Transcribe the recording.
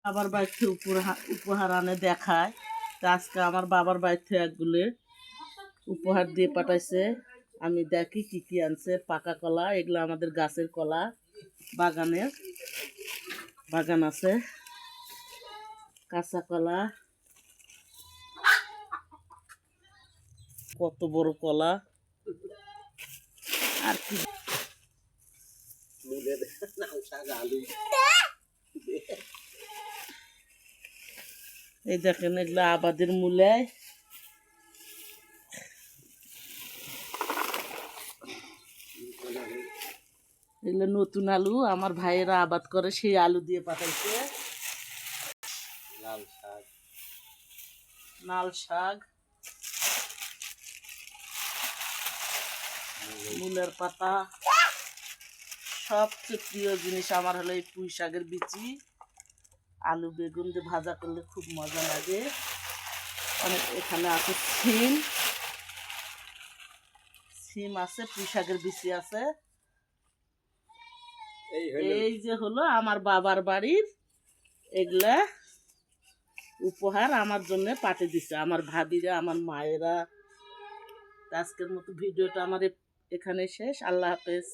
বাবার বাড়িতে উপহার আনে দেখায়। তা আজকে আমার বাবার বাড়িতে একগুলো উপহার দিয়ে পাঠাইছে। আমি দেখি কি কি আনছে। পাকা কলা, এগুলো আমাদের গাছের কলা, বাগান আছে। কাঁচা কলা, কত বড় কলা, আর কি এই দেখেন, এগুলো আবাদের মূলায়। এগুলো নতুন আলু, আমার ভাইয়েরা আবাদ করে, সেই আলু দিয়ে পাঠাইছে। লাল শাক, মূলের পাতা। সবচেয়ে প্রিয় জিনিস আমার হলো এই পুঁই শাকের বিচি। আলু বেগুন দিয়ে ভাজা করলে খুব মজা লাগে। অনেক এখানে আছে সিম আছে, পুঁই শাকের বিচি আছে। এই যে হলো আমার বাবার বাড়ির এগুলা উপহার আমার জন্য পাঠিয়ে দিছে আমার ভাবিরা, আমার মায়েরা। আজকের মতো ভিডিওটা আমার এখানে শেষ। আল্লাহ হাফেজ।